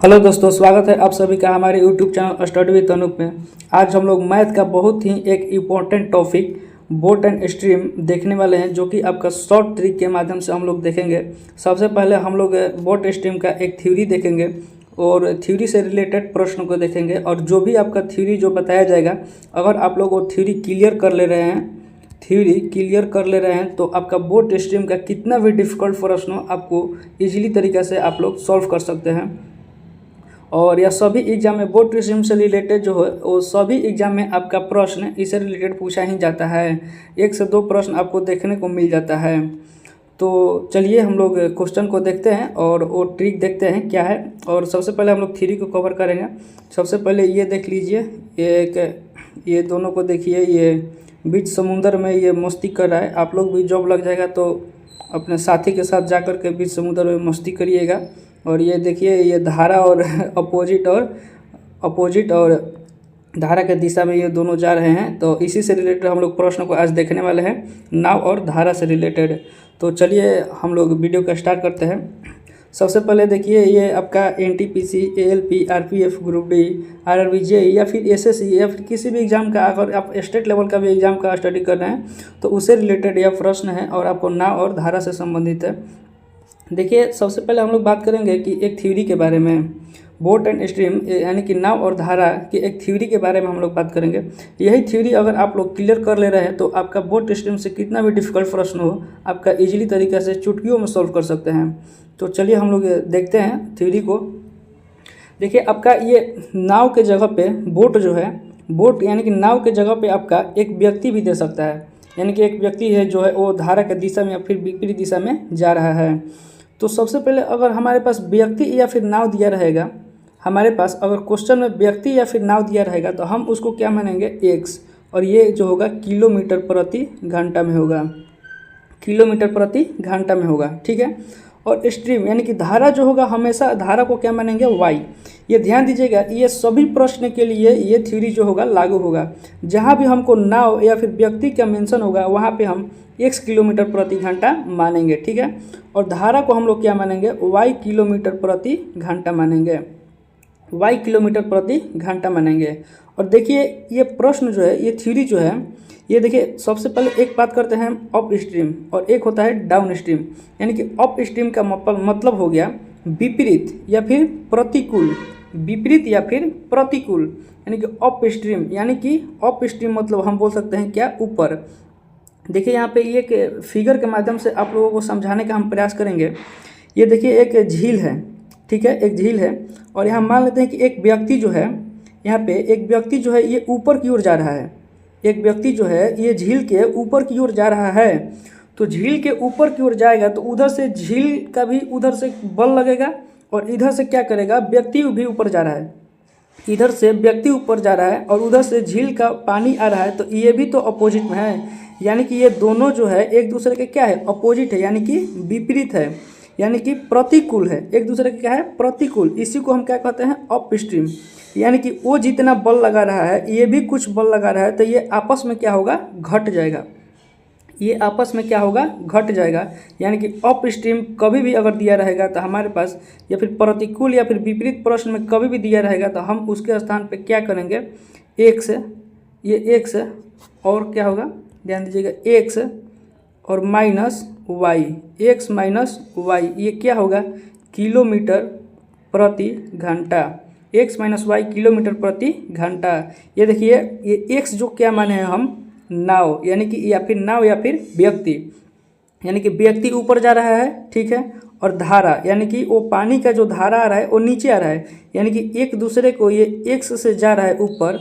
Hello दोस्तों, स्वागत है आप सभी का हमारे YouTube channel study with Anoop में। आज हम लोग मैथ का बहुत ही एक important topic boat and stream देखने वाले हैं, जो कि आपका शॉर्ट ट्रिक के माध्यम से हम लोग देखेंगे। सबसे पहले हम लोग बोट स्ट्रीम का एक थ्योरी देखेंगे और थ्योरी से रिलेटेड प्रश्न को देखेंगे, और जो भी आपका थ्योरी जो बताया जाएगा, अगर आप लोग वो थ्योरी क्लियर कर ले रहे हैं तो आपका बोट स्ट्रीम का कितना भी डिफ़िकल्ट प्रश्न हो आपको ईजिली तरीक़े से आप लोग सॉल्व कर सकते हैं। और यह सभी एग्जाम में बोर्ड स्ट्रीम से रिलेटेड जो है वो सभी एग्जाम में आपका प्रश्न इससे रिलेटेड पूछा ही जाता है। 1 से 2 प्रश्न आपको देखने को मिल जाता है। तो चलिए हम लोग क्वेश्चन को देखते हैं और वो ट्रिक देखते हैं क्या है। और सबसे पहले हम लोग थ्योरी को कवर करेंगे। सबसे पहले ये देख लीजिए, ये दोनों को देखिए, ये बीच समुंदर में ये मस्ती कर रहा है। आप लोग भी जॉब लग जाएगा तो अपने साथी के साथ जाकर के बीच समुद्र में मस्ती करिएगा। और ये देखिए, ये धारा और अपोजिट और धारा के दिशा में ये दोनों जा रहे हैं। तो इसी से रिलेटेड हम लोग प्रश्न को आज देखने वाले हैं, नाव और धारा से रिलेटेड। तो चलिए हम लोग वीडियो का स्टार्ट करते हैं। सबसे पहले देखिए, ये आपका NTPC, ALP, RPF, group D, RRB, JEE या फिर एसएससी या फिर किसी भी एग्जाम का, अगर आप स्टेट लेवल का भी एग्जाम का स्टडी कर रहे हैं तो उससे रिलेटेड यह प्रश्न है और आपको नाव और धारा से संबंधित है। देखिए, सबसे पहले हम लोग बात करेंगे कि एक थ्योरी के बारे में, बोट एंड स्ट्रीम यानी कि नाव और धारा की एक थ्योरी के बारे में हम लोग बात करेंगे। यही थ्योरी अगर आप लोग क्लियर कर ले रहे हैं तो आपका बोट स्ट्रीम से कितना भी डिफ़िकल्ट प्रश्न हो आपका इजीली तरीके से चुटकियों में सॉल्व कर सकते हैं। तो चलिए हम लोग देखते हैं थ्योरी को। देखिए, आपका ये नाव के जगह पे बोट जो है, बोट यानी कि नाव के जगह पे आपका एक व्यक्ति भी दे सकता है। यानी कि एक व्यक्ति है जो है वो धारा के दिशा में या फिर विपरीत दिशा में जा रहा है। तो सबसे पहले अगर हमारे पास व्यक्ति या फिर नाव दिया रहेगा, हमारे पास अगर क्वेश्चन में व्यक्ति या फिर नाव दिया रहेगा तो हम उसको क्या मानेंगे, एक्स, और ये जो होगा किलोमीटर प्रति घंटा में होगा, किलोमीटर प्रति घंटा में होगा, ठीक है। और स्ट्रीम यानी कि धारा जो होगा, हमेशा धारा को क्या मानेंगे, वाई। ये ध्यान दीजिएगा, ये सभी प्रश्न के लिए ये थ्योरी जो होगा लागू होगा। जहाँ भी हमको नाव या फिर व्यक्ति का मेंशन होगा वहाँ पे हम x किलोमीटर प्रति घंटा मानेंगे, ठीक है। और धारा को हम लोग क्या मानेंगे, y किलोमीटर प्रति घंटा मानेंगे, y किलोमीटर प्रति घंटा मानेंगे। और देखिए, ये प्रश्न जो है, ये थ्योरी जो है, ये देखिए, सबसे पहले एक बात करते हैं अप स्ट्रीम और एक होता है डाउन स्ट्रीम। यानी कि अप स्ट्रीम का मतलब हो गया विपरीत या फिर प्रतिकूल, विपरीत या फिर प्रतिकूल। यानी कि अप स्ट्रीम, यानी कि अप स्ट्रीम मतलब हम बोल सकते हैं क्या, ऊपर। देखिए, यहाँ पे एक फिगर के माध्यम से आप लोगों को समझाने का हम प्रयास करेंगे। ये देखिए, एक झील है, ठीक है, एक झील है। और यहाँ मान लेते हैं कि एक व्यक्ति जो है, यहाँ पे एक व्यक्ति जो है ये ऊपर की ओर जा रहा है। एक व्यक्ति जो है ये झील के ऊपर की ओर जा रहा है। तो झील के ऊपर की ओर जाएगा तो उधर से झील का भी उधर से बल लगेगा, और इधर से क्या करेगा, व्यक्ति भी ऊपर जा रहा है। इधर से व्यक्ति ऊपर जा रहा है और उधर से झील का पानी आ रहा है, तो ये भी तो अपोजिट में है। यानी कि ये दोनों जो है एक दूसरे के क्या है, अपोजिट है, यानी कि विपरीत है, यानी कि प्रतिकूल है, एक दूसरे के क्या है, प्रतिकूल। इसी को हम क्या कहते हैं, अप स्ट्रीम। यानी कि वो जितना बल लगा रहा है ये भी कुछ बल लगा रहा है, तो ये आपस में क्या होगा, घट जाएगा। ये आपस में क्या होगा, घट जाएगा। यानी कि अप स्ट्रीम कभी भी अगर दिया रहेगा तो हमारे पास, या फिर प्रतिकूल या फिर विपरीत प्रश्न में कभी भी दिया रहेगा तो हम उसके स्थान पे क्या करेंगे, एक्स, ये एक्स और क्या होगा, ध्यान दीजिएगा, एक्स और minus y, x minus y, ये क्या होगा, किलोमीटर प्रति घंटा, एक्स माइनस वाई किलोमीटर प्रति घंटा। ये देखिए, ये एक्स जो क्या माने हैं हम, नाव, यानी कि या फिर नाव या फिर व्यक्ति, यानी कि व्यक्ति ऊपर जा रहा है, ठीक है। और धारा यानी कि वो पानी का जो धारा आ रहा है वो नीचे आ रहा है, यानी कि एक दूसरे को ये एक्स से जा रहा है ऊपर।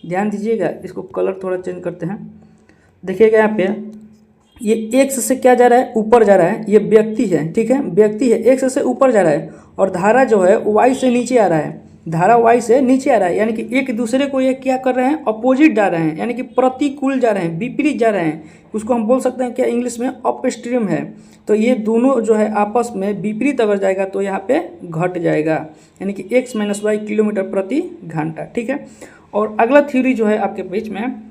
ध्यान दीजिएगा, इसको कलर थोड़ा चेंज करते हैं। देखिएगा यहाँ पे, ये एक्स से क्या जा रहा है, ऊपर जा रहा है, ये व्यक्ति है, ठीक है, व्यक्ति है, एक्स से ऊपर जा रहा है। और धारा जो है वाई से नीचे आ रहा है, धारा वाई से नीचे आ रहा है। यानी कि एक दूसरे को ये क्या कर रहे हैं, अपोजिट जा रहे हैं, यानी कि प्रतिकूल जा रहे हैं, विपरीत जा रहे हैं। उसको हम बोल सकते हैं क्या, इंग्लिश में अप स्ट्रीम है। तो ये दोनों जो है आपस में विपरीत अगर जाएगा तो यहाँ पे घट जाएगा, यानी कि एक्स माइनस वाई किलोमीटर प्रति घंटा, ठीक है। और अगला थ्योरी जो है आपके बीच में,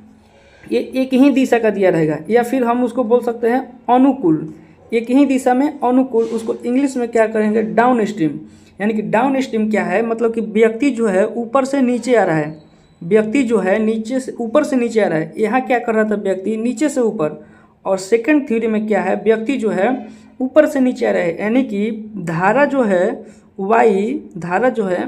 ये एक ही दिशा का दिया रहेगा, या फिर हम उसको बोल सकते हैं अनुकूल, एक ही दिशा में अनुकूल। उसको इंग्लिश में क्या करेंगे, डाउन स्ट्रीम। यानी कि डाउन स्ट्रीम क्या है, मतलब कि व्यक्ति जो है ऊपर से नीचे आ रहा है, व्यक्ति जो है नीचे से ऊपर से नीचे आ रहा है। यहाँ क्या कर रहा था, व्यक्ति नीचे से ऊपर। और सेकंड थ्योरी में क्या है, व्यक्ति जो है ऊपर से नीचे आ रहा है, यानी कि धारा जो है वाई, धारा जो है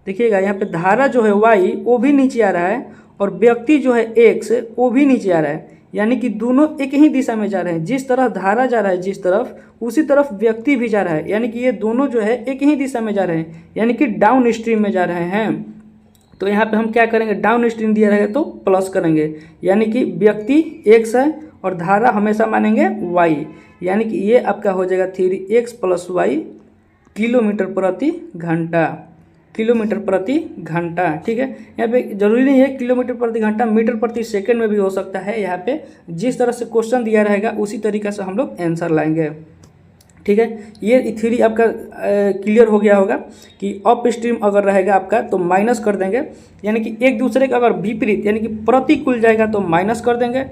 देखिएगा यहाँ पे धारा जो है वाई वो भी नीचे आ रहा है, और व्यक्ति जो है एक्स वो भी नीचे आ रहा है, यानी कि दोनों एक ही दिशा में जा रहे हैं। जिस तरफ धारा जा रहा है जिस तरफ, उसी तरफ व्यक्ति भी जा रहा है, यानी कि ये दोनों जो है एक ही दिशा में जा रहे हैं, यानी कि डाउन स्ट्रीम में जा रहे हैं। तो यहाँ पे हम क्या करेंगे, डाउन स्ट्रीम दिया रहेगा तो प्लस करेंगे, यानी कि व्यक्ति एक्स है और धारा हमेशा मानेंगे वाई, यानी कि ये आपका हो जाएगा theory x plus y kilometre प्रति घंटा, किलोमीटर प्रति घंटा। ठीक है, यहाँ पे जरूरी नहीं है किलोमीटर प्रति घंटा, मीटर प्रति सेकंड में भी हो सकता है। यहाँ पे जिस तरह से क्वेश्चन दिया रहेगा उसी तरीके से हम लोग आंसर लाएंगे। ठीक है, ये थ्योरी आपका क्लियर हो गया होगा कि अप स्ट्रीम अगर रहेगा आपका तो माइनस कर देंगे, यानी कि एक दूसरे का अगर विपरीत यानी कि प्रतिकूल जाएगा तो माइनस कर देंगे,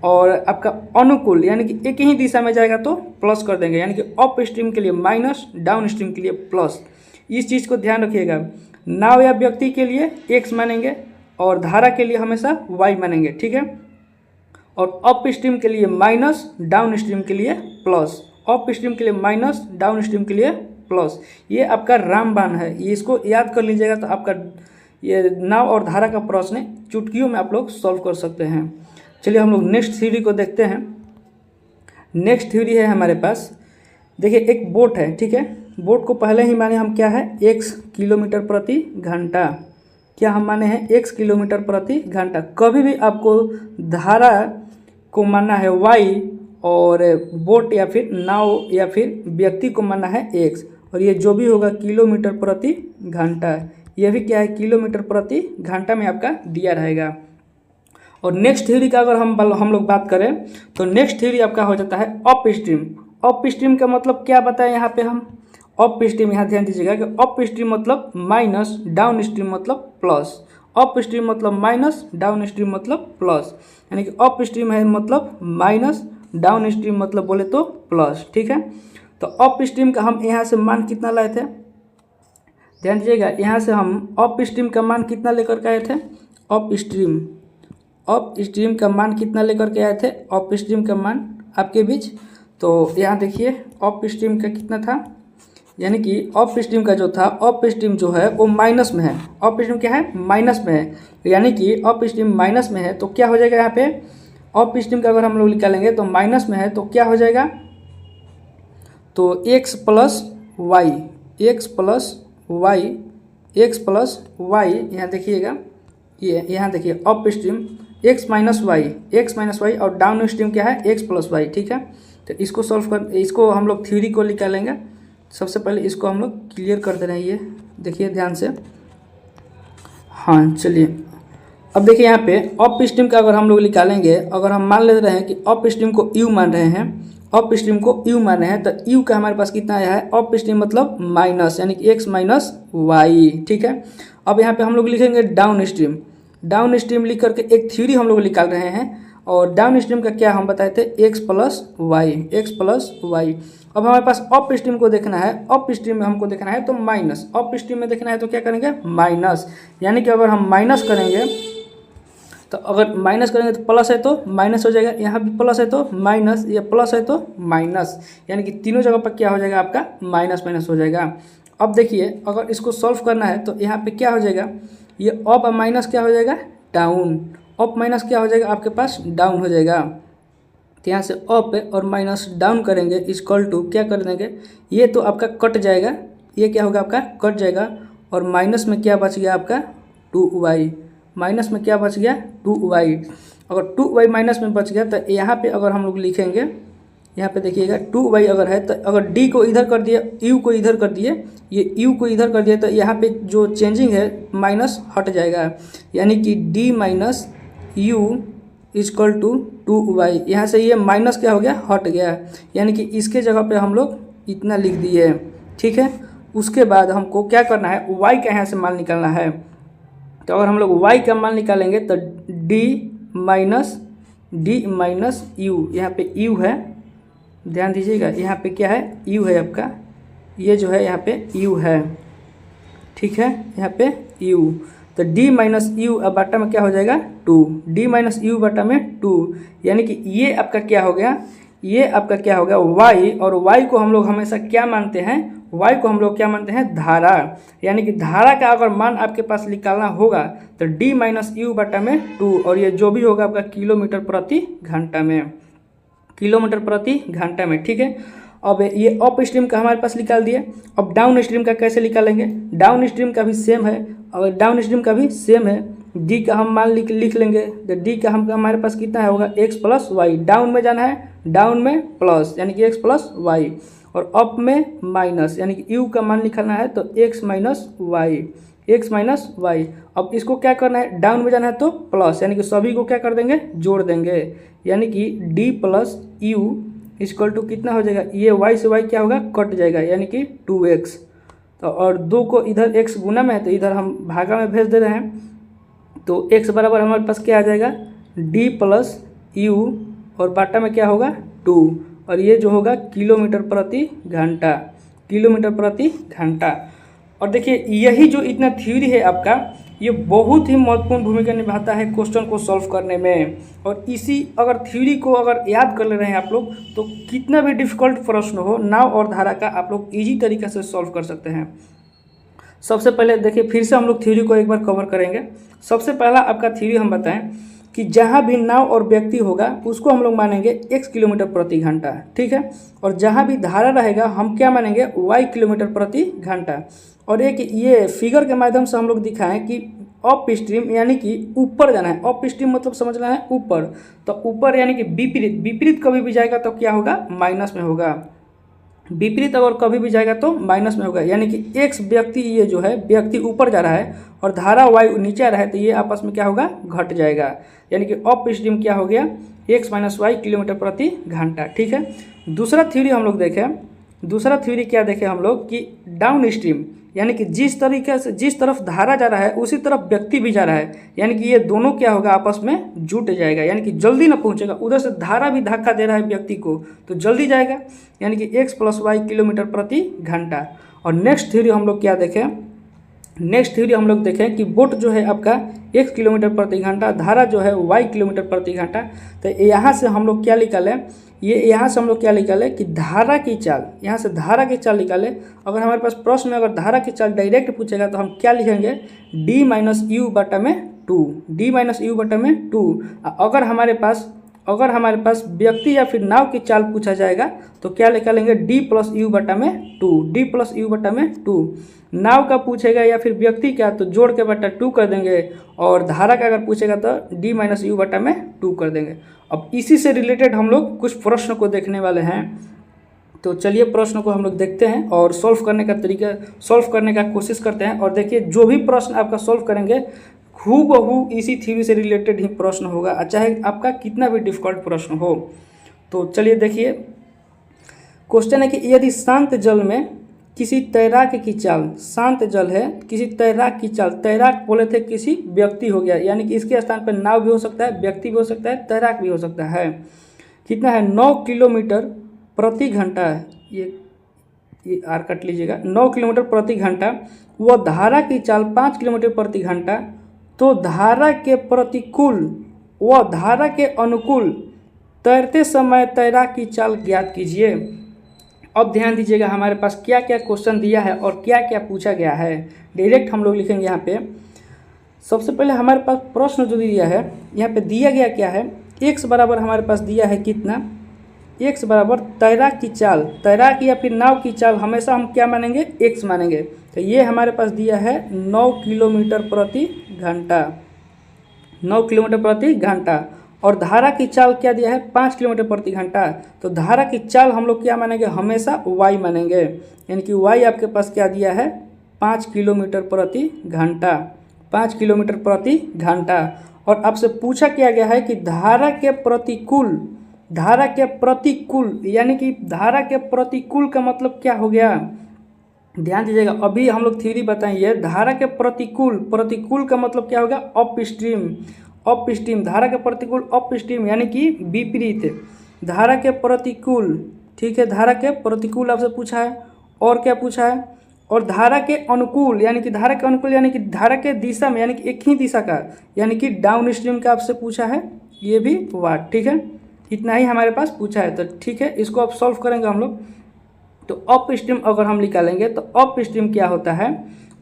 और आपका अनुकूल यानी कि एक ही दिशा में जाएगा तो प्लस कर देंगे, यानी कि अप स्ट्रीम के लिए माइनस, डाउन स्ट्रीम के लिए प्लस। इस चीज़ को ध्यान रखिएगा। नाव या व्यक्ति के लिए एक्स मानेंगे और धारा के लिए हमेशा वाई मानेंगे। ठीक है, और अप स्ट्रीम के लिए माइनस, डाउन स्ट्रीम के लिए प्लस, अप स्ट्रीम के लिए माइनस, डाउन स्ट्रीम के लिए प्लस। ये आपका रामबाण है, ये इसको याद कर लीजिएगा तो आपका ये नाव और धारा का प्रश्न चुटकियों में आप लोग सॉल्व कर सकते हैं। चलिए हम लोग नेक्स्ट थ्योरी को देखते हैं। नेक्स्ट थ्योरी है हमारे पास, देखिए एक बोट है। ठीक है, बोट को पहले ही माने हम क्या है, x किलोमीटर प्रति घंटा, क्या हम माने हैं x किलोमीटर प्रति घंटा। कभी भी आपको धारा को मानना है y और बोट या फिर नाव या फिर व्यक्ति को मानना है x, और ये जो भी होगा किलोमीटर प्रति घंटा, ये भी क्या है किलोमीटर प्रति घंटा में आपका दिया रहेगा। और नेक्स्ट थ्योरी का अगर हम लोग बात करें तो नेक्स्ट थ्योरी आपका हो जाता है अप स्ट्रीम। अप स्ट्रीम का मतलब क्या बताएं यहाँ पे हम, अप स्ट्रीम यहाँ ध्यान दीजिएगा कि अप स्ट्रीम मतलब माइनस, डाउन स्ट्रीम मतलब प्लस। अप स्ट्रीम मतलब माइनस, डाउन स्ट्रीम मतलब प्लस, यानी कि अप स्ट्रीम है मतलब माइनस, डाउन स्ट्रीम मतलब बोले तो प्लस। ठीक है, तो अप स्ट्रीम का हम यहाँ से मान कितना लाए थे, ध्यान दीजिएगा, यहाँ से हम अप स्ट्रीम का मान कितना लेकर के आए थे, अप स्ट्रीम का मान कितना लेकर के आए थे, अप स्ट्रीम का मान आपके बीच। तो यहाँ देखिए अप स्ट्रीम का कितना था, यानी कि अप स्ट्रीम का जो था, अप स्ट्रीम जो है वो माइनस में है। अप स्ट्रीम क्या है, माइनस में है, यानी कि अप स्ट्रीम माइनस में है तो क्या हो जाएगा यहाँ पे, अप स्ट्रीम का अगर हम लोग निकालेंगे तो माइनस में है तो क्या हो जाएगा, तो x plus y, x plus y, यहाँ देखिएगा, ये यहाँ देखिए upstream x minus y और डाउन स्ट्रीम क्या है x प्लस वाई। ठीक है, तो इसको सॉल्व कर, इसको हम लोग थ्योरी को निकालेंगे। सबसे पहले इसको हम लोग क्लियर कर दे रहे हैं, ये देखिए ध्यान से। हाँ चलिए, अब देखिए यहाँ पे अप स्ट्रीम का अगर हम लोग निकालेंगे, अगर हम मान ले रहे हैं कि अप स्ट्रीम को u मान रहे हैं, अप स्ट्रीम को u मान रहे हैं, तो u का हमारे पास कितना आया है, अप स्ट्रीम मतलब माइनस, यानी कि x माइनस वाई। ठीक है, अब यहाँ पे हम लोग लिखेंगे डाउन स्ट्रीम। डाउन स्ट्रीम लिख करके एक थ्योरी हम लोग निकाल रहे हैं, और डाउन स्ट्रीम का क्या हम बताए थे, x प्लस वाई। अब हमारे पास अप स्ट्रीम को देखना है, अप स्ट्रीम में हमको देखना है तो माइनस, अप स्ट्रीम में देखना है तो क्या करेंगे माइनस, यानी कि अगर हम माइनस करेंगे तो अगर माइनस करेंगे तो प्लस है तो माइनस हो जाएगा, यहाँ भी प्लस है तो माइनस, ये प्लस है तो माइनस, यानी कि तीनों जगह पर क्या हो जाएगा आपका माइनस माइनस हो जाएगा। अब देखिए अगर इसको सॉल्व करना है तो यहाँ पे क्या हो जाएगा, ये अप और माइनस क्या हो जाएगा डाउन, अप माइनस क्या हो जाएगा आपके पास डाउन हो जाएगा। तो यहाँ से अप और माइनस डाउन करेंगे इक्वल टू क्या कर देंगे, ये तो आपका कट जाएगा, ये क्या होगा आपका कट जाएगा, और माइनस में क्या बच गया आपका 2y, माइनस में क्या बच गया 2y। अगर 2y माइनस में बच गया तो यहाँ पे अगर हम लोग लिखेंगे, यहाँ पे देखिएगा 2y अगर है तो अगर d को इधर कर दिए, u को इधर कर दिए, ये u को इधर कर दिए तो यहाँ पे जो चेंजिंग है माइनस हट जाएगा, यानी कि d minus u equal to 2y। यहाँ से ये माइनस क्या हो गया हट गया, यानी कि इसके जगह पे हम लोग इतना लिख दिए। ठीक है, उसके बाद हमको क्या करना है, y का यहाँ से मान निकालना है। तो अगर हम लोग y का मान निकालेंगे तो d माइनस u, यहाँ पे u है, ध्यान दीजिएगा यहाँ पे क्या है u है आपका, ये जो है यहाँ पे u है, ठीक है, यहाँ पे u, तो d माइनस यू अब बटा में क्या हो जाएगा 2, d माइनस यू बटा में 2, यानी कि ये आपका क्या हो गया, ये आपका क्या हो गया y, और y को हम लोग हमेशा क्या मानते हैं, y को हम लोग क्या मानते हैं धारा, यानी कि धारा का अगर मान आपके पास निकालना होगा तो d माइनस यू बटा में 2, और ये जो भी होगा आपका किलोमीटर प्रति घंटा में, किलोमीटर प्रति घंटा में। ठीक है, अब ये अप स्ट्रीम का हमारे पास निकाल दिए। अब डाउन स्ट्रीम का कैसे निकालेंगे, डाउन स्ट्रीम का भी सेम है, और डाउन स्ट्रीम का भी सेम है। डी का हम मान लिख लेंगे, तो डी का हमारे पास कितना है होगा x प्लस वाई, डाउन में जाना है, डाउन में प्लस यानी कि x प्लस वाई, और अप में माइनस यानी कि u का मान निकालना है तो x minus y, x minus y. अब इसको क्या करना है, डाउन में जाना है तो प्लस, यानी कि सभी को क्या कर देंगे, जोड़ देंगे, यानी कि d plus u equal to कितना हो जाएगा, ये y से y क्या होगा, कट जाएगा, यानी कि 2x। तो और 2 को इधर x गुना में है तो इधर हम भागा में भेज दे रहे हैं, तो x बराबर हमारे पास क्या आ जाएगा, d प्लस यू, और बाटा में क्या होगा 2, और ये जो होगा किलोमीटर प्रति घंटा, किलोमीटर प्रति घंटा। और देखिए यही जो इतना थ्योरी है आपका, ये बहुत ही महत्वपूर्ण भूमिका निभाता है क्वेश्चन को सॉल्व करने में। और इसी अगर थ्योरी को अगर याद कर ले रहे हैं आप लोग, तो कितना भी डिफिकल्ट प्रश्न हो, नाव और धारा का आप लोग इजी तरीके से सॉल्व कर सकते हैं। सबसे पहले देखिए, फिर से हम लोग थ्योरी को एक बार कवर करेंगे। सबसे पहला आपका थ्योरी हम बताएं कि जहाँ भी नाव और व्यक्ति होगा उसको हम लोग मानेंगे x किलोमीटर प्रति घंटा, ठीक है, और जहाँ भी धारा रहेगा हम क्या मानेंगे, y किलोमीटर प्रति घंटा। और एक ये फिगर के माध्यम से हम लोग दिखाएं कि अप स्ट्रीम यानी कि ऊपर जाना है, अप स्ट्रीम मतलब समझना है ऊपर, तो ऊपर यानी कि विपरीत, विपरीत कभी भी जाएगा तो क्या होगा, माइनस में होगा, विपरीत अगर कभी भी जाएगा तो माइनस में होगा, यानी कि x व्यक्ति, ये जो है व्यक्ति ऊपर जा रहा है और धारा y नीचे आ रहा है, तो ये आपस में क्या होगा, घट जाएगा, यानी कि अप स्ट्रीम क्या हो गया, x माइनस वाई किलोमीटर प्रति घंटा। ठीक है, दूसरा थ्योरी हम लोग देखें, दूसरा थ्योरी क्या देखें हम लोग कि डाउन स्ट्रीम, यानी कि जिस तरीके से जिस तरफ धारा जा रहा है उसी तरफ व्यक्ति भी जा रहा है, यानी कि ये दोनों क्या होगा, आपस में जुट जाएगा, यानी कि जल्दी ना पहुंचेगा, उधर से धारा भी धक्का दे रहा है व्यक्ति को तो जल्दी जाएगा, यानी कि x प्लस वाई किलोमीटर प्रति घंटा। और नेक्स्ट थ्योरी हम लोग क्या देखें, नेक्स्ट थ्योरी हम लोग देखें कि बोट जो है आपका x किलोमीटर प्रति घंटा, धारा जो है y किलोमीटर प्रति घंटा, तो यहाँ से हम लोग क्या निकालें, ये यहाँ से हम लोग क्या निकालें कि धारा की चाल, यहाँ से धारा की चाल निकालें। अगर हमारे पास प्रश्न में अगर धारा की चाल डायरेक्ट पूछेगा तो हम क्या लिखेंगे, d माइनस यू बटा में 2, d माइनस यू बटा में 2। अगर हमारे पास व्यक्ति या फिर नाव की चाल पूछा जाएगा तो क्या निकालेंगे, d प्लस यू बटा में 2, d प्लस यू बटा में 2। नाव का पूछेगा या फिर व्यक्ति का तो जोड़ के बटा 2 कर देंगे, और धारा का अगर पूछेगा तो d माइनस यू बटा में 2 कर देंगे। अब इसी से रिलेटेड हम लोग कुछ प्रश्न को देखने वाले हैं, तो चलिए प्रश्न को हम लोग देखते हैं और सॉल्व करने का तरीका, सॉल्व करने का कोशिश करते हैं। और देखिए जो भी प्रश्न आपका सॉल्व करेंगे हूबहू इसी थ्योरी से रिलेटेड ही प्रश्न होगा, चाहे आपका कितना भी डिफिकल्ट प्रश्न हो। तो चलिए देखिए, क्वेश्चन है कि यदि शांत जल में किसी तैराक की चाल, शांत जल है, किसी तैराक की चाल, तैराक बोले थे किसी व्यक्ति हो गया, यानी कि इसके स्थान पर नाव भी हो सकता है, व्यक्ति भी हो सकता है, तैराक भी हो सकता है, कितना है 9 किलोमीटर प्रति घंटा, ये आर कट लीजिएगा, 9 किलोमीटर प्रति घंटा, वह धारा की चाल 5 किलोमीटर प्रति घंटा, तो धारा के प्रतिकूल व धारा के अनुकूल तैरते समय तैराक की चाल ज्ञात कीजिए। अब ध्यान दीजिएगा हमारे पास क्या क्या क्वेश्चन दिया है और क्या क्या पूछा गया है, डायरेक्ट हम लोग लिखेंगे यहाँ पे। सबसे पहले हमारे पास प्रश्न जो दिया है, यहाँ पे दिया गया क्या है, x बराबर हमारे पास दिया है कितना, x बराबर तैराक की चाल, तैराक या फिर नाव की चाल हमेशा हम क्या मानेंगे, x मानेंगे, तो ये हमारे पास दिया है 9 किलोमीटर प्रति घंटा, 9 किलोमीटर प्रति घंटा, और धारा की चाल क्या दिया है 5 किलोमीटर प्रति घंटा, तो धारा की चाल हम लोग क्या मानेंगे, हमेशा y मानेंगे, यानी कि y आपके पास क्या दिया है 5 किलोमीटर प्रति घंटा, 5 किलोमीटर प्रति घंटा। और आपसे पूछा क्या गया है कि धारा के प्रतिकूल, धारा के प्रतिकूल, यानी कि धारा के प्रतिकूल का मतलब क्या हो गया, ध्यान दीजिएगा, अभी हम लोग थ्योरी बताएंगे, धारा के प्रतिकूल, प्रतिकूल का मतलब क्या होगा, अप स्ट्रीम, अप स्ट्रीम, धारा के प्रतिकूल अप स्ट्रीम यानी कि विपरीत, धारा के प्रतिकूल, ठीक है, धारा के प्रतिकूल आपसे पूछा है। और क्या पूछा है, और धारा के अनुकूल यानी कि धारा के अनुकूल यानी कि धारा के दिशा में यानी कि एक ही दिशा का यानी कि डाउन स्ट्रीम का आपसे पूछा है, ये भी वाट। ठीक है, इतना ही हमारे पास पूछा है। तो ठीक है, इसको अब सॉल्व करेंगे हम लोग। तो अप स्ट्रीम अगर हम निकालेंगे तो अप स्ट्रीम क्या होता है,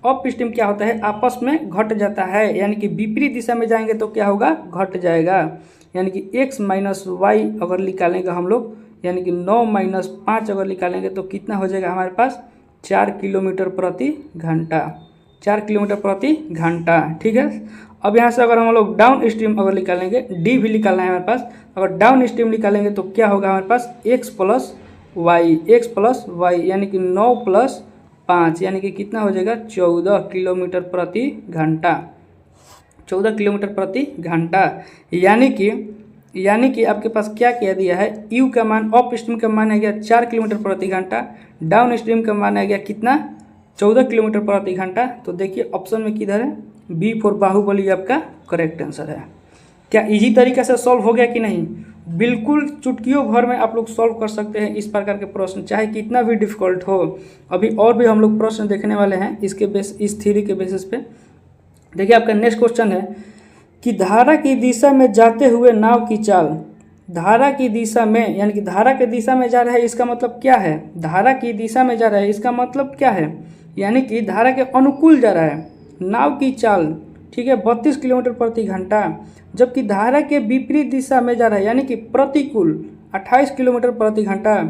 अप स्ट्रीम क्या होता है, आपस में घट जाता है, यानी कि विपरीत दिशा में जाएंगे तो क्या होगा, घट जाएगा। यानी कि x माइनस वाई अगर निकालेंगे हम लोग, यानी कि 9 माइनस 5 अगर निकालेंगे तो कितना हो जाएगा हमारे पास, 4 किलोमीटर प्रति घंटा, 4 किलोमीटर प्रति घंटा। ठीक है, अब यहाँ से अगर हम लोग डाउन स्ट्रीम अगर निकालेंगे, डी भी निकालना है हमारे पास, अगर डाउन स्ट्रीम निकालेंगे तो क्या होगा हमारे पास, x प्लस वाई यानी कि 9 प्लस 5 यानी कि कितना हो जाएगा, 14 किलोमीटर प्रति घंटा, 14 किलोमीटर प्रति घंटा। यानी कि आपके पास क्या किया दिया है, यू का मान, अप स्ट्रीम का मान आ गया 4 किलोमीटर प्रति घंटा, डाउन स्ट्रीम का मान आ गया कितना, 14 किलोमीटर प्रति घंटा। तो देखिए ऑप्शन में किधर है, बी फॉर बाहुबली आपका करेक्ट आंसर है। क्या इजी तरीके से सॉल्व हो गया कि नहीं, बिल्कुल चुटकियों भर में आप लोग सॉल्व कर सकते हैं इस प्रकार के प्रश्न, चाहे कितना भी डिफिकल्ट हो। अभी और भी हम लोग प्रश्न देखने वाले हैं इस थ्योरी के बेसिस पे। देखिए आपका नेक्स्ट क्वेश्चन है कि धारा की दिशा में जाते हुए नाव की चाल, धारा की दिशा में यानी कि धारा के दिशा में जा रहा है, इसका मतलब क्या है, धारा की दिशा में जा रहा है इसका मतलब क्या है, यानी कि धारा के अनुकूल जा रहा है। नाव की चाल ठीक है 32 किलोमीटर प्रति घंटा, जबकि धारा के विपरीत दिशा में जा रहा है यानी कि प्रतिकूल 28 किलोमीटर प्रति घंटा।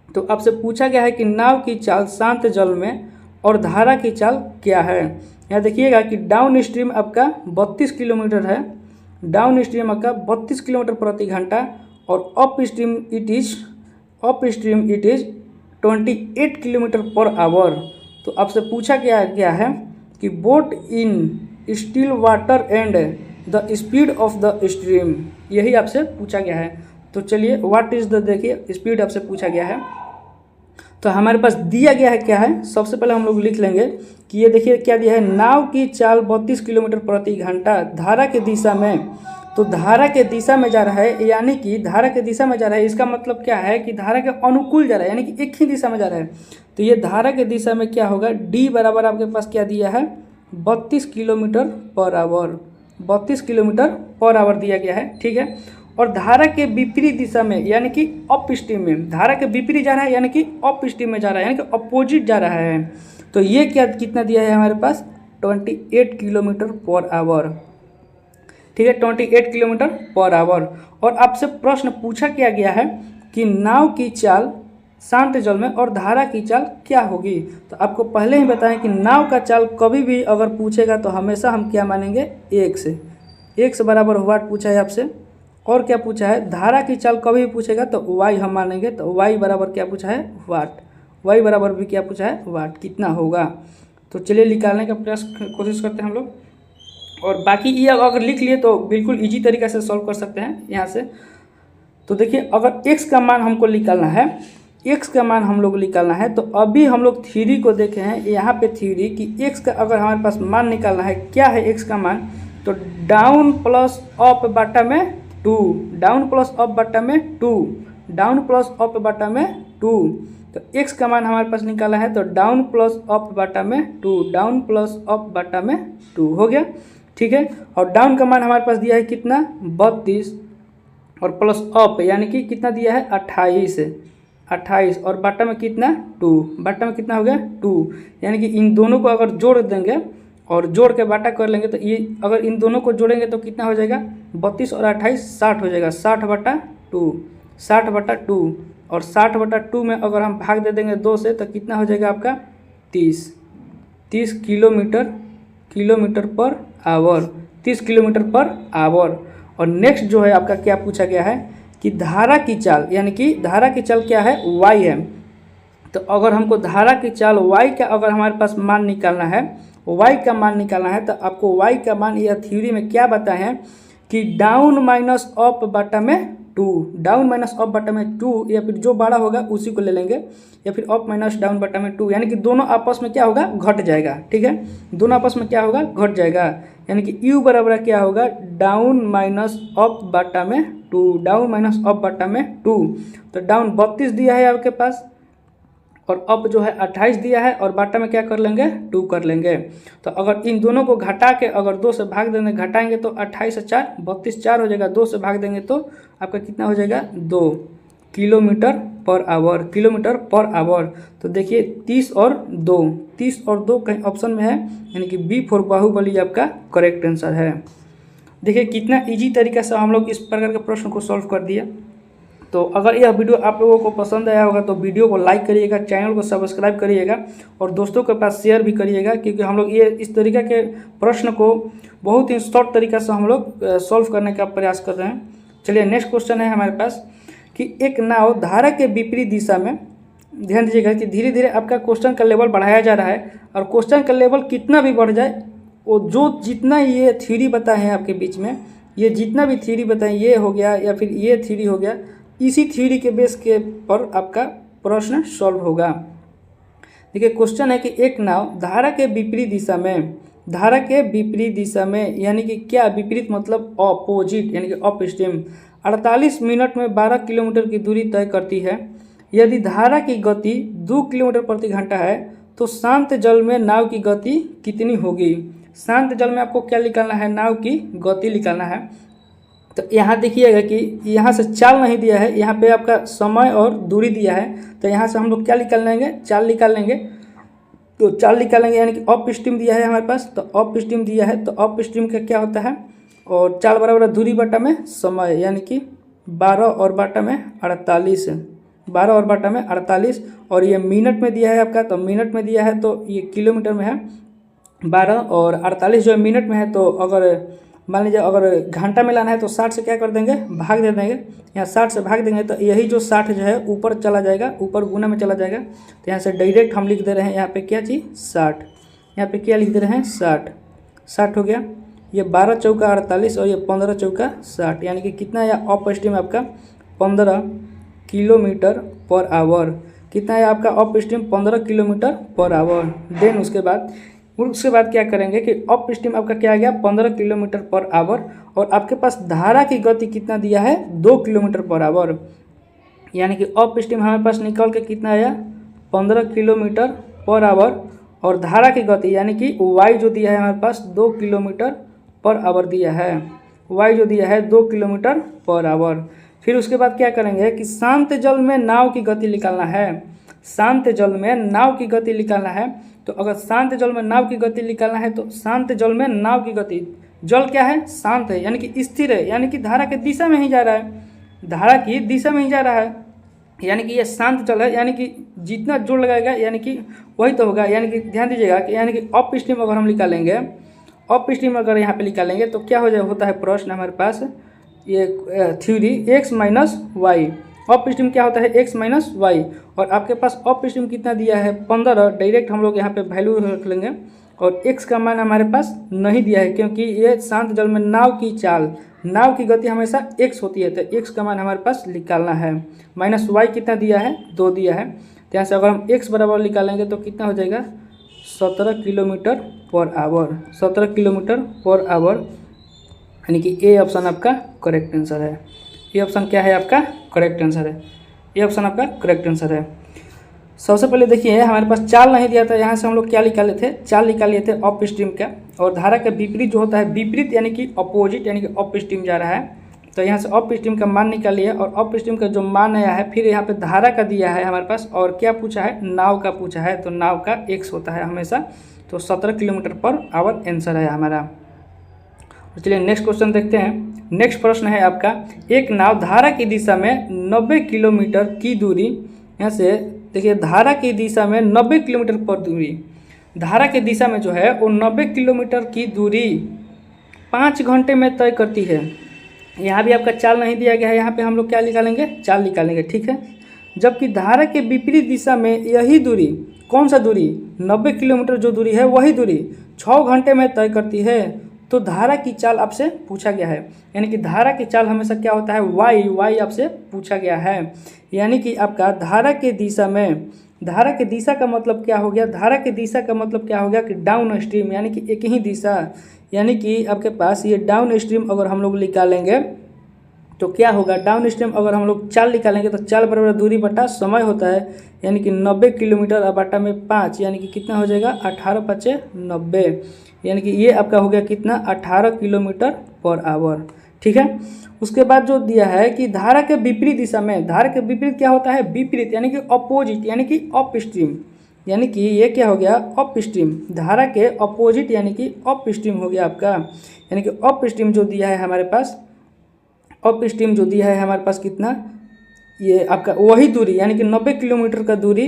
तो आपसे पूछा गया है कि नाव की चाल शांत जल में और धारा की चाल क्या है। यहाँ देखिएगा कि डाउन स्ट्रीम आपका 32 किलोमीटर है, डाउन स्ट्रीम आपका 32 किलोमीटर प्रति घंटा, और up stream it is 28 kilometre per our. तो आपसे पूछा गया है कि boat in still water and the speed of the stream, यही आपसे पूछा गया है। तो चलिए व्हाट इज द, देखिए स्पीड आपसे पूछा गया है, तो हमारे पास दिया गया है क्या है, सबसे पहले हम लोग लिख लेंगे कि ये देखिए क्या दिया है, नाव की चाल 32 किलोमीटर प्रति घंटा धारा के दिशा में। तो धारा के दिशा में जा रहा है, यानी कि धारा के दिशा में जा रहा है, इसका मतलब क्या है कि धारा के अनुकूल जा रहा है, यानी कि एक ही दिशा में जा रहा है। तो ये धारा के दिशा में क्या होगा, डी बराबर आपके पास क्या दिया है, 32 kilometre per our, 32 kilometre per our दिया गया है। ठीक है, और धारा के विपरीत दिशा में यानी कि अप स्ट्रीम में, धारा के विपरीत जा रहा है यानी कि अप स्ट्रीम में जा रहा है, यानी कि अपोजिट जा रहा है। तो ये क्या कितना दिया है हमारे पास, 28 किलोमीटर पर आवर। ठीक है, 28 किलोमीटर पर आवर। और आपसे प्रश्न पूछा क्या गया है कि नाव की चाल शांत जल में और धारा की चाल क्या होगी। तो आपको पहले ही बताएं कि नाव का चाल कभी भी अगर पूछेगा तो हमेशा हम क्या मानेंगे, x बराबर वाट पूछा है आपसे। और क्या पूछा है, धारा की चाल कभी भी पूछेगा तो y हम मानेंगे, तो y बराबर क्या पूछा है, वाट, y बराबर भी क्या पूछा है, वाट, कितना होगा। तो चलिए निकालने का प्रयास कोशिश करते हैं हम लोग, और बाकी ये अगर लिख लिए तो बिल्कुल इजी तरीके से सॉल्व कर सकते हैं यहाँ से। तो देखिए अगर x का मान हमको निकालना है, x का मान हम लोग निकालना है, तो अभी हम लोग थ्योरी को देखे हैं, यहाँ पे थ्योरी कि x का अगर हमारे पास मान निकालना है, क्या है x का मान, तो डाउन प्लस अप बटा में 2, डाउन प्लस अप बटा में 2, डाउन प्लस अप बटा में 2। तो x का मान हमारे पास निकाला है, तो डाउन प्लस अप बटा में 2, डाउन प्लस अप बटा में 2 हो गया। ठीक है, और डाउन का मान हमारे पास दिया है कितना, 32, और प्लस अप यानी कि कितना दिया है, 28, और बटा में कितना, 2, बटा में कितना हो गया, 2। यानी कि इन दोनों को अगर जोड़ देंगे और जोड़ के बाटा कर लेंगे तो ये अगर इन दोनों को जोड़ेंगे तो कितना हो जाएगा, 32 और 28 60 हो जाएगा, 60 बटा 2, और 60 बटा 2 में अगर हम भाग दे देंगे 2 से तो कितना हो जाएगा आपका 30 kilometre per our, 30 kilometre per our. और नेक्स्ट जो है आपका क्या पूछा गया है कि धारा की चाल, यानी कि धारा की चाल क्या है, y है। तो अगर हमको धारा की चाल y का अगर हमारे पास मान निकालना है, y का मान निकालना है, तो आपको y का मान यह थ्योरी में क्या बताए हैं कि डाउन माइनस अप बटा में 2, डाउन माइनस अप बटा में 2, या फिर जो बड़ा होगा उसी को ले लेंगे, या फिर अप माइनस डाउन बटा में 2, यानी कि दोनों आपस में क्या होगा, घट जाएगा। ठीक है, दोनों आपस में क्या होगा, घट जाएगा, यानी कि u बराबर क्या होगा, डाउन माइनस अप बटा में 2, डाउन माइनस अप बटा में 2। तो डाउन 32 दिया है आपके पास, और अप जो है 28 दिया है और बाटा में क्या कर लेंगे 2 कर लेंगे। तो अगर इन दोनों को घटा के अगर 2 से भाग देंगे, घटाएंगे तो 28 से 4 32, 4 हो जाएगा, 2 से भाग देंगे तो आपका कितना हो जाएगा 2 kilometre per our, kilometre per our. तो देखिए 30 और 2 कहीं ऑप्शन में है, यानी कि बी फॉर बाहुबली आपका करेक्ट आंसर है। देखिए कितना इजी तरीके से हम लोग इस प्रकार के प्रश्न को सॉल्व कर दिया। तो अगर यह वीडियो आप लोगों को पसंद आया होगा तो वीडियो को लाइक करिएगा, चैनल को सब्सक्राइब करिएगा और दोस्तों के पास शेयर भी करिएगा, क्योंकि हम लोग ये इस तरीके के प्रश्न को बहुत ही शॉर्ट तरीके से हम लोग सॉल्व करने का प्रयास कर रहे हैं। चलिए नेक्स्ट क्वेश्चन है हमारे पास कि एक नाव धारा के विपरीत दिशा में, ध्यान दीजिएगा कि धीरे धीरे आपका क्वेश्चन का लेवल बढ़ाया जा रहा है और क्वेश्चन का लेवल कितना भी बढ़ जाए, वो जो जितना ये थ्योरी बताए हैं आपके बीच में, ये जितना भी थ्योरी बताएं, ये हो गया या फिर ये थ्योरी हो गया, इसी थ्योरी के बेस के पर आपका प्रश्न सॉल्व होगा। देखिए क्वेश्चन है कि एक नाव धारा के विपरीत दिशा में, धारा के विपरीत दिशा में यानी कि क्या विपरीत मतलब ऑपोजिट, यानी कि अप स्ट्रीम 48 मिनट में 12 किलोमीटर की दूरी तय करती है। यदि धारा की गति 2 किलोमीटर प्रति घंटा है तो शांत जल में नाव की गति कितनी होगी। शांत जल में आपको क्या निकालना है, नाव की गति निकालना है। तो यहाँ देखिएगा कि यहाँ से चाल नहीं दिया है, यहाँ पे आपका समय और दूरी दिया है। तो यहाँ से हम लोग क्या निकाल लेंगे, चाल निकाल लेंगे। तो चाल निकाल लेंगे यानी कि अप स्ट्रीम दिया है हमारे पास, तो अप स्ट्रीम दिया है तो अप स्ट्रीम का क्या होता है, और चाल बराबर दूरी बटा में समय, यानी कि 12 और बटा में 48, 12 और बटा में 48, और ये मिनट में दिया है आपका, तो मिनट में दिया है तो ये किलोमीटर में है 12 और 48 जो है मिनट में है। तो अगर मान लीजिए अगर घंटा में लाना है तो 60 से क्या कर देंगे, भाग दे देंगे। यहाँ 60 से भाग देंगे तो यही जो 60 जो है ऊपर चला जाएगा, ऊपर गुना में चला जाएगा। तो यहाँ से डायरेक्ट हम लिख दे रहे हैं यहाँ पे क्या चीज़ 60, यहाँ पे क्या लिख दे रहे हैं 60 हो गया। ये 12 चौका 48 और ये 15 चौका 60, यानी कि कितना है अप स्ट्रीम आपका 15 किलोमीटर पर आवर। कितना है आपका upstream 15 kilometre per hour. Then उसके बाद क्या करेंगे कि अप स्ट्रीम आपका क्या आ गया 15 किलोमीटर पर आवर, और आपके पास धारा की गति कितना दिया है 2 किलोमीटर पर आवर, यानी कि अप स्ट्रीम हमारे पास निकल के कितना आया 15 किलोमीटर पर आवर, और धारा की गति यानी कि वाई जो दिया है हमारे पास 2 किलोमीटर पर आवर दिया है, वाई जो दिया है 2 किलोमीटर पर आवर। फिर उसके बाद क्या करेंगे कि शांत जल में नाव की गति निकालना है, शांत जल में नाव की गति निकालना है। तो अगर शांत जल में नाव की गति निकालना है तो शांत जल में नाव की गति, जल क्या है शांत है यानी कि स्थिर है, यानी कि धारा की दिशा में ही जा रहा है, धारा की दिशा में ही जा रहा है, यानी कि ये शांत जल है, यानी कि जितना जोड़ लगाएगा यानी कि वही तो होगा। यानी कि ध्यान दीजिएगा कि यानी कि अप स्ट्रीम अगर हम निकालेंगे, अप स्ट्रीम अगर यहाँ पे निकालेंगे तो क्या हो जाए, होता है प्रश्न हमारे पास ये theory x minus y. Upstream क्या होता है x माइनस वाई, और आपके पास अप स्ट्रीम कितना दिया है 15, डायरेक्ट हम लोग यहाँ पे वैल्यू रख लेंगे, और x का मान हमारे पास नहीं दिया है क्योंकि ये शांत जल में नाव की चाल, नाव की गति हमेशा x होती है, तो x का मान हमारे पास निकालना है। माइनस वाई कितना दिया है 2 दिया है, तो यहाँ से अगर हम x बराबर निकालेंगे तो कितना हो जाएगा 17 kilometre per our, 17 kilometre per our, यानी कि ए ऑप्शन आपका करेक्ट आंसर है। ये ऑप्शन क्या है आपका करेक्ट आंसर है, ये ऑप्शन आपका करेक्ट आंसर है। सबसे पहले देखिए हमारे पास चाल नहीं दिया था, यहाँ से हम लोग क्या निकाले थे, चाल निकाल लिए थे अप स्ट्रीम का, और धारा के विपरीत जो होता है, विपरीत यानी कि अपोजिट, यानी कि अप स्ट्रीम जा रहा है, तो यहाँ से अप स्ट्रीम का मान निकाल लिया, और अप स्ट्रीम का जो मान आया है फिर यहाँ पे धारा का दिया है हमारे पास, और क्या पूछा है नाव का पूछा है, तो नाव का x होता है हमेशा, तो 17 किलोमीटर पर आवर आंसर है हमारा। तो चलिए नेक्स्ट क्वेश्चन देखते हैं। नेक्स्ट प्रश्न है आपका, एक नाव धारा की दिशा में 90 किलोमीटर की दूरी, यहाँ से देखिए धारा की दिशा में 90 किलोमीटर पर दूरी, धारा की दिशा में जो है वो 90 किलोमीटर की दूरी 5 घंटे में तय करती है। यहाँ भी आपका चाल नहीं दिया गया है, यहाँ पे हम लोग क्या निकालेंगे चाल निकालेंगे, ठीक है। जबकि धारा के विपरीत दिशा में यही दूरी, कौन सा दूरी 90 किलोमीटर जो दूरी है वही दूरी 6 घंटे में तय करती है, तो धारा की चाल आपसे पूछा गया है। यानी कि धारा की चाल हमेशा क्या होता है वाई आपसे पूछा गया है। यानी कि आपका धारा के दिशा में, धारा के दिशा का मतलब क्या हो गया, धारा के दिशा का मतलब क्या हो गया कि डाउन स्ट्रीम, यानी कि एक ही दिशा, यानी कि आपके पास ये डाउन स्ट्रीम अगर हम लोग निकालेंगे तो क्या होगा, डाउन स्ट्रीम अगर हम लोग चाल निकालेंगे तो चाल बराबर दूरी बटा समय होता है, यानी कि 90 किलोमीटर बटा में 5, यानी कि कितना हो जाएगा 18 पचे 90, यानी कि ये आपका हो गया कितना 18 किलोमीटर पर आवर। ठीक है। उसके बाद जो दिया है कि धारा के विपरीत दिशा में, धारा के विपरीत क्या होता है, विपरीत यानी कि अपोजिट, यानी कि अप स्ट्रीम, यानी कि ये क्या हो गया अप स्ट्रीम, धारा के अपोजिट यानी कि अप स्ट्रीम हो गया आपका, यानी कि अप स्ट्रीम जो दिया है हमारे पास, अप स्ट्रीम जो दिया है हमारे पास कितना, ये आपका वही दूरी यानी कि 90 किलोमीटर का दूरी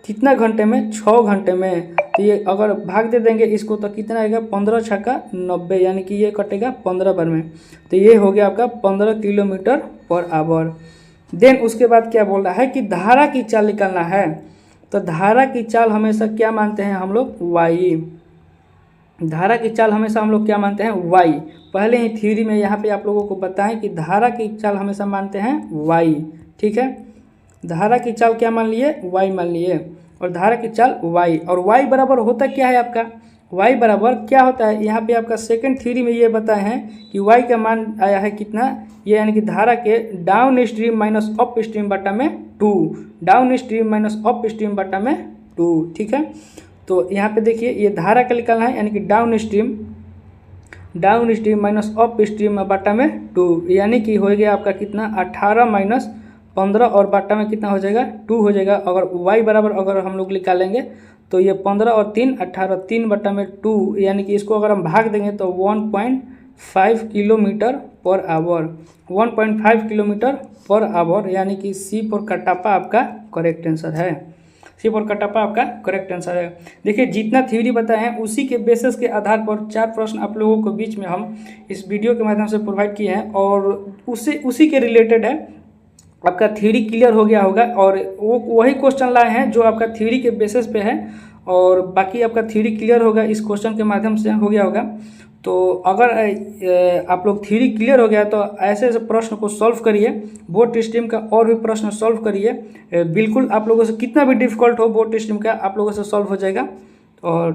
कितना घंटे में, 6 घंटे में। तो ये अगर भाग दे देंगे इसको तो कितना आएगा 15 छक्का 90, यानी कि ये कटेगा 15 बार में, तो ये हो गया आपका 15 किलोमीटर पर आवर। देन उसके बाद क्या बोल रहा है कि धारा की चाल निकालना है, तो धारा की चाल हमेशा क्या मानते हैं हम लोग, वाई। धारा की चाल हमेशा हम लोग क्या मानते हैं, वाई। पहले ही थ्योरी में यहाँ पे आप लोगों को बताएं कि धारा की चाल हमेशा मानते हैं वाई। ठीक है, धारा की चाल क्या मान लिए, वाई मान लिए, और धारा की चाल वाई, और वाई बराबर होता क्या है आपका, वाई बराबर क्या होता है, यहाँ पे आपका सेकंड थ्योरी में ये बताए हैं कि वाई का मान आया है कितना, ये यानी कि धारा के down stream minus up stream बटा में 2, down stream minus up stream बटा में 2। ठीक है, तो यहाँ पे देखिए ये धारा का निकालना है, यानी कि down stream minus up stream बटा में 2, यानी कि हो गया आपका कितना 18 माइनस 15 और बटा में कितना हो जाएगा 2 हो जाएगा। अगर y बराबर अगर हम लोग निकालेंगे तो ये 15 और 3 18, 3 बटा में 2, यानी कि इसको अगर हम भाग देंगे तो 1.5 kilometre per our, 1.5 kilometre per our, यानी कि सी फॉर कटप्पा आपका करेक्ट आंसर है, सी फॉर कटप्पा आपका करेक्ट आंसर है। देखिए जितना थ्योरी बताए हैं उसी के बेसिस के आधार पर 4 प्रश्न आप लोगों को बीच में हम इस वीडियो के माध्यम से प्रोवाइड किए हैं, और उसी के रिलेटेड है, आपका थ्योरी क्लियर हो गया होगा, और वो वही क्वेश्चन लाए हैं जो आपका थ्योरी के बेसिस पे है, और बाकी आपका थ्योरी क्लियर होगा इस क्वेश्चन के माध्यम से हो गया होगा। तो अगर आप लोग थ्योरी क्लियर हो गया तो ऐसे ऐसे प्रश्न को सॉल्व करिए, बोर्ड स्ट्रीम का और भी प्रश्न सॉल्व करिए, बिल्कुल आप लोगों से कितना भी डिफिकल्ट हो बोर्ड स्ट्रीम का आप लोगों से सॉल्व हो जाएगा। और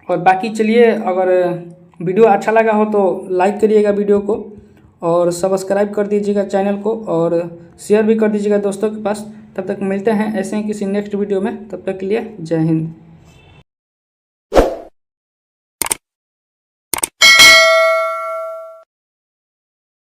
बाकी चलिए, अगर वीडियो अच्छा लगा हो तो लाइक करिएगा वीडियो को, और सब्सक्राइब कर दीजिएगा चैनल को, और शेयर भी कर दीजिएगा दोस्तों के पास। तब तक मिलते हैं ऐसे ही किसी नेक्स्ट वीडियो में, तब तक के लिए जय हिंद।